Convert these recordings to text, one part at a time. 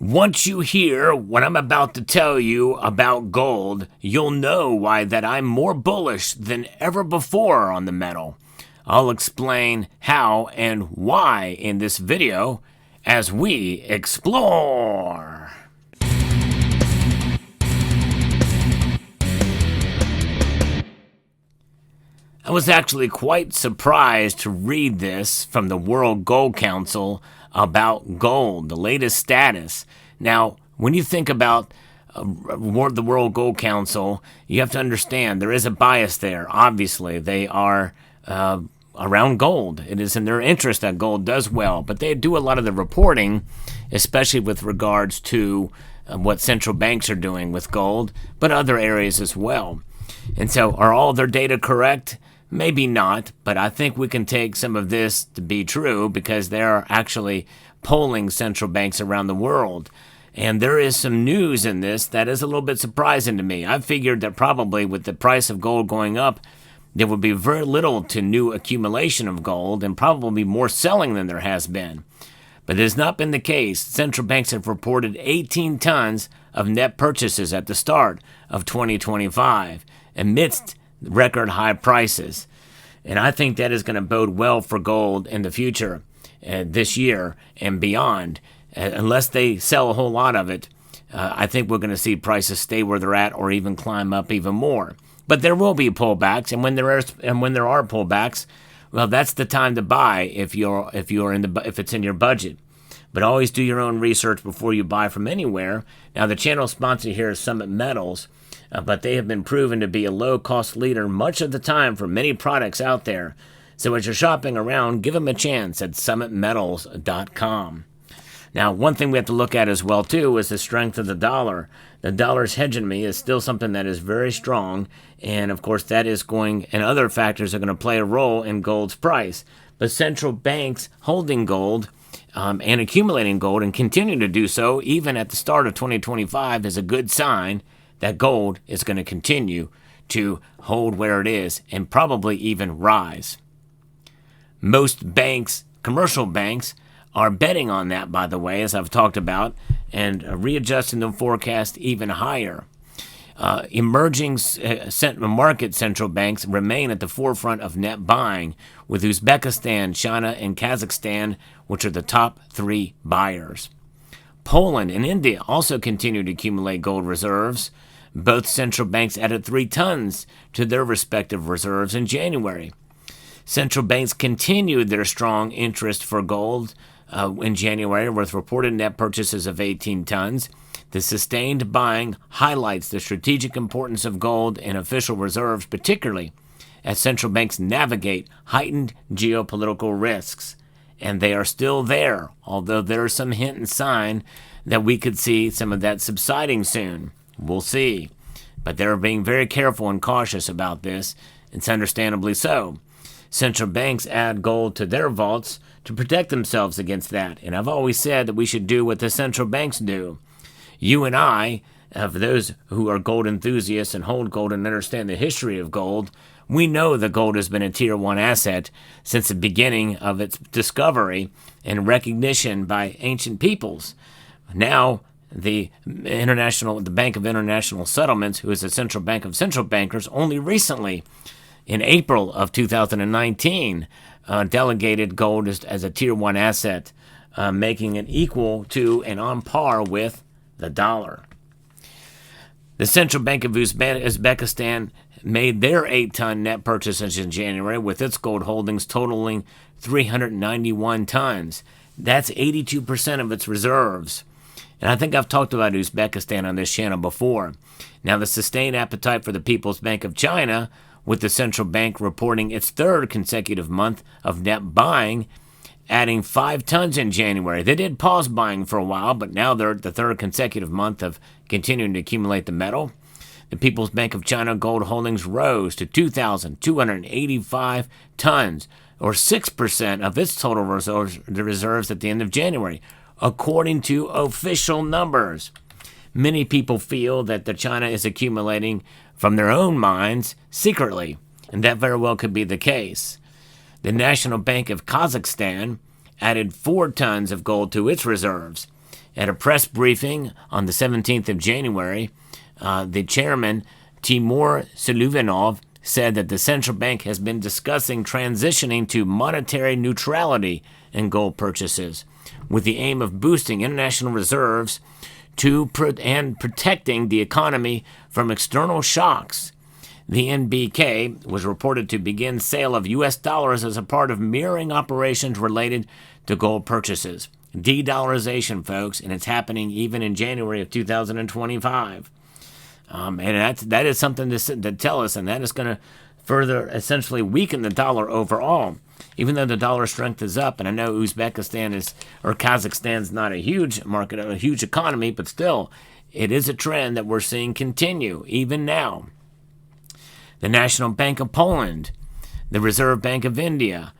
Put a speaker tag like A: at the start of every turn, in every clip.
A: Once you hear what I'm about to tell you about gold, you'll know why that I'm more bullish than ever before on the metal. I'll explain how and why in this video as we explore. I was actually quite surprised to read this from the World Gold Council about gold, the latest status. Now, when you think about the World Gold Council, you have to understand there is a bias there. Obviously, they are around gold. It is in their interest that gold does well, but they do a lot of the reporting, especially with regards to what central banks are doing with gold, but other areas as well. And so, are all their data correct? Maybe not, but I think we can take some of this to be true because they are actually polling central banks around the world. And there is some news in this that is a little bit surprising to me. I figured that probably with the price of gold going up, there would be very little to new accumulation of gold and probably more selling than there has been. But it has not been the case. Central banks have reported 18 tons of net purchases at the start of 2025 amidst record high prices. And I think that is going to bode well for gold in the future, this year and beyond. Unless they sell a whole lot of it, I think we're going to see prices stay where they're at or even climb up even more. But there will be pullbacks, and when there are pullbacks, well, that's the time to buy if it's in your budget. But always do your own research before you buy from anywhere. Now, the channel sponsor here is Summit Metals. But they have been proven to be a low-cost leader much of the time for many products out there. So as you're shopping around, give them a chance at summitmetals.com. Now, one thing we have to look at as well, too, is the strength of the dollar. The dollar's hegemony is still something that is very strong, and, of course, that is going, and other factors are going to play a role in gold's price. But central banks holding gold and accumulating gold and continuing to do so, even at the start of 2025, is a good sign that gold is going to continue to hold where it is and probably even rise. Most banks, commercial banks, are betting on that, by the way, as I've talked about, and readjusting the forecast even higher. Emerging market central banks remain at the forefront of net buying, with Uzbekistan, China, and Kazakhstan, which are the top three buyers. Poland and India also continue to accumulate gold reserves. Both central banks added 3 tons to their respective reserves in January. Central banks continued their strong interest for gold in January with reported net purchases of 18 tons. The sustained buying highlights the strategic importance of gold in official reserves, particularly as central banks navigate heightened geopolitical risks. And they are still there, although there is some hint and sign that we could see some of that subsiding soon. We'll see. But they're being very careful and cautious about this. It's understandably so. Central banks add gold to their vaults to protect themselves against that. And I've always said that we should do what the central banks do. You and I, for those who are gold enthusiasts and hold gold and understand the history of gold, we know that gold has been a Tier 1 asset since the beginning of its discovery and recognition by ancient peoples. Now, the Bank of International Settlements, who is a central bank of central bankers, only recently, in April of 2019, delegated gold as a Tier 1 asset, making it equal to and on par with the dollar. The Central Bank of Uzbekistan made their 8-ton net purchases in January, with its gold holdings totaling 391 tons. That's 82% of its reserves. And I think I've talked about Uzbekistan on this channel before. Now, the sustained appetite for the People's Bank of China, with the central bank reporting its 3rd consecutive month of net buying, adding 5 tons in January. They did pause buying for a while, but now they're at the 3rd consecutive month of continuing to accumulate the metal. The People's Bank of China gold holdings rose to 2,285 tons, or 6% of its total reserves at the end of January, according to official numbers. Many people feel that China is accumulating from their own mines secretly, and that very well could be the case. The National Bank of Kazakhstan added 4 tons of gold to its reserves. At a press briefing on the 17th of January, the chairman, Timur Suluvanov, said that the central bank has been discussing transitioning to monetary neutrality in gold purchases, with the aim of boosting international reserves and protecting the economy from external shocks. The NBK was reported to begin sale of U.S. dollars as a part of mirroring operations related to gold purchases. De-dollarization, folks, and it's happening even in January of 2025. And that is something to tell us, and that is going to further essentially weaken the dollar overall. Even though the dollar strength is up, and I know Kazakhstan's not a huge market, a huge economy, but still, it is a trend that we're seeing continue even now. The National Bank of Poland, the Reserve Bank of India,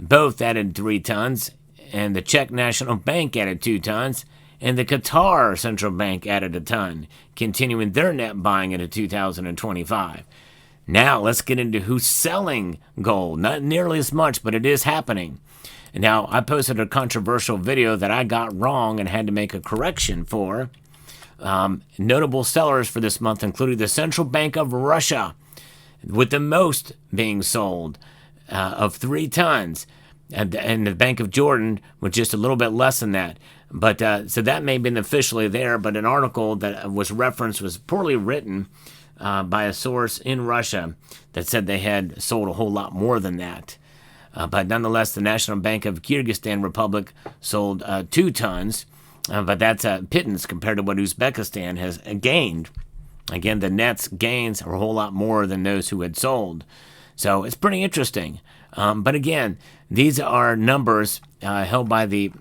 A: both added 3 tons, and the Czech National Bank added 2 tons, and the Qatar Central Bank added a ton, continuing their net buying into 2025. Now, let's get into who's selling gold. Not nearly as much, but it is happening. Now, I posted a controversial video that I got wrong and had to make a correction for. Notable sellers for this month included the Central Bank of Russia, with the most being sold of 3 tons, and the Bank of Jordan with just a little bit less than that. But so that may have been officially there, but an article that was referenced was poorly written by a source in Russia that said they had sold a whole lot more than that. But nonetheless, the National Bank of Kyrgyzstan Republic sold 2 tons, but that's a pittance compared to what Uzbekistan has gained. Again, the net's gains are a whole lot more than those who had sold. So it's pretty interesting. But again, these are numbers held by the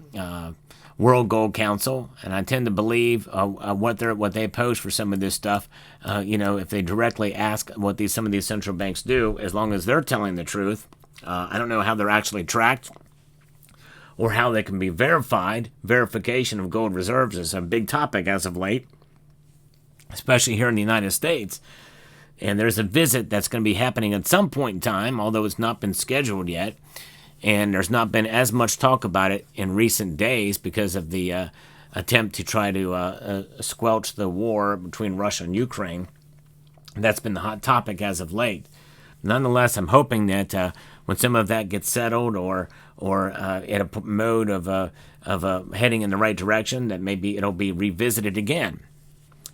A: World Gold Council, and I tend to believe what they post for some of this stuff. If they directly ask what some of these central banks do, as long as they're telling the truth. I don't know how they're actually tracked or how they can be verified. Verification of gold reserves is a big topic as of late, especially here in the United States. And there's a visit that's going to be happening at some point in time, although it's not been scheduled yet. And there's not been as much talk about it in recent days because of the attempt to try to squelch the war between Russia and Ukraine. That's been the hot topic as of late. Nonetheless, I'm hoping that when some of that gets settled or at a mode of heading in the right direction, that maybe it'll be revisited again.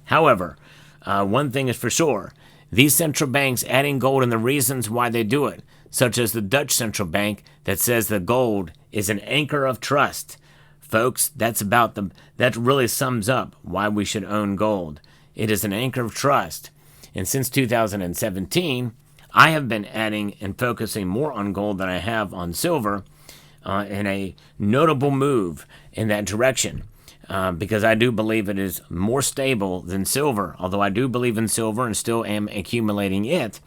A: However, one thing is for sure, these central banks adding gold and the reasons why they do it, such as the Dutch central bank that says the gold is an anchor of trust. Folks, that really sums up why we should own gold. It is an anchor of trust. And since 2017, I have been adding and focusing more on gold than I have on silver, in a notable move in that direction. Because I do believe it is more stable than silver, although I do believe in silver and still am accumulating it.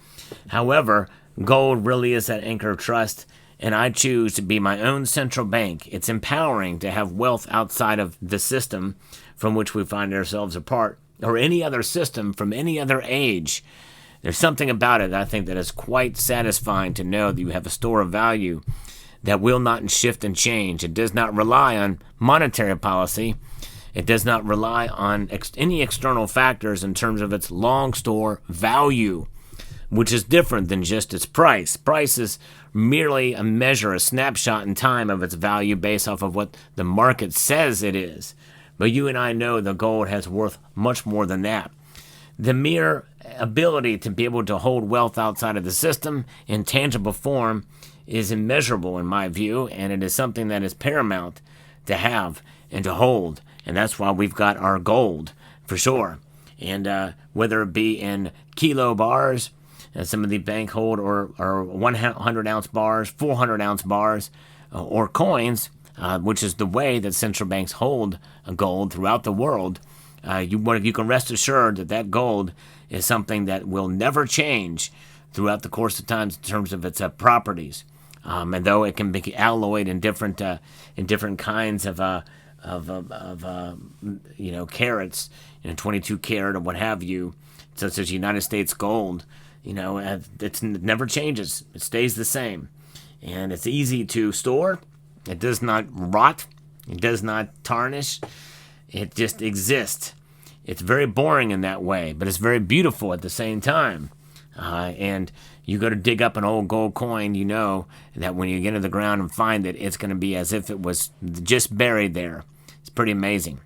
A: However, gold really is that anchor of trust, and I choose to be my own central bank. It's empowering to have wealth outside of the system from which we find ourselves apart, or any other system from any other age. There's something about it, I think, that is quite satisfying to know that you have a store of value that will not shift and change. It does not rely on monetary policy. It does not rely on any external factors in terms of its long store value, which is different than just its price. Price is merely a measure, a snapshot in time of its value based off of what the market says it is. But you and I know the gold has worth much more than that. The mere ability to be able to hold wealth outside of the system in tangible form is immeasurable in my view, and it is something that is paramount to have and to hold. And that's why we've got our gold, for sure. And whether it be in kilo bars, as some of the bank hold, or 100-ounce bars, 400-ounce bars, or coins, which is the way that central banks hold gold throughout the world, you can rest assured that gold is something that will never change throughout the course of time in terms of its properties. And though it can be alloyed in different kinds of carats, 22 karat or what have you, such as United States gold, it never changes. It stays the same, and it's easy to store. It does not rot. It does not tarnish. It just exists. It's very boring in that way, but it's very beautiful at the same time. And you go to dig up an old gold coin, you know that when you get into the ground and find it, it's going to be as if it was just buried there. It's pretty amazing.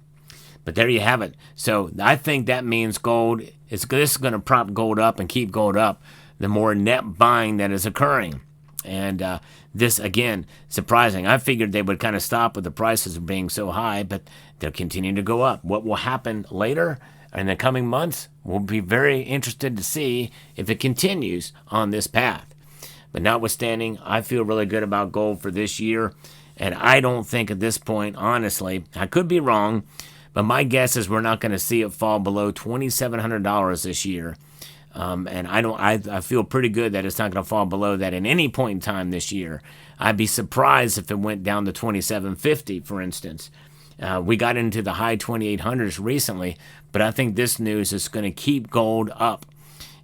A: But there you have it. So I think that means gold is this is going to prop gold up and keep gold up. The more net buying that is occurring. And this, again, surprising. I figured they would kind of stop with the prices being so high, but they'll continue to go up. What will happen later in the coming months, we'll be very interested to see if it continues on this path. But notwithstanding, I feel really good about gold for this year. And I don't think at this point, honestly, I could be wrong, but my guess is we're not going to see it fall below $2,700 this year. And I feel pretty good that it's not going to fall below that at any point in time this year. I'd be surprised if it went down to $2,750, for instance. We got into the high 2,800s recently, but I think this news is going to keep gold up.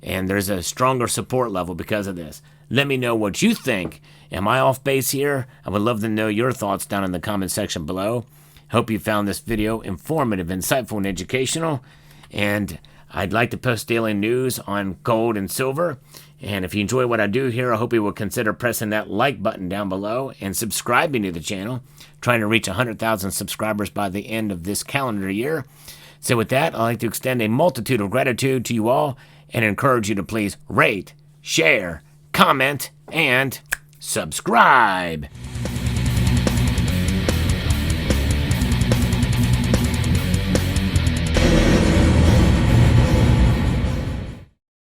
A: And there's a stronger support level because of this. Let me know what you think. Am I off base here? I would love to know your thoughts down in the comment section below. Hope you found this video informative, insightful, and educational. And I'd like to post daily news on gold and silver. And if you enjoy what I do here, I hope you will consider pressing that like button down below and subscribing to the channel. Trying to reach 100,000 subscribers by the end of this calendar year. So with that, I'd like to extend a multitude of gratitude to you all and encourage you to please rate, share, comment, and subscribe.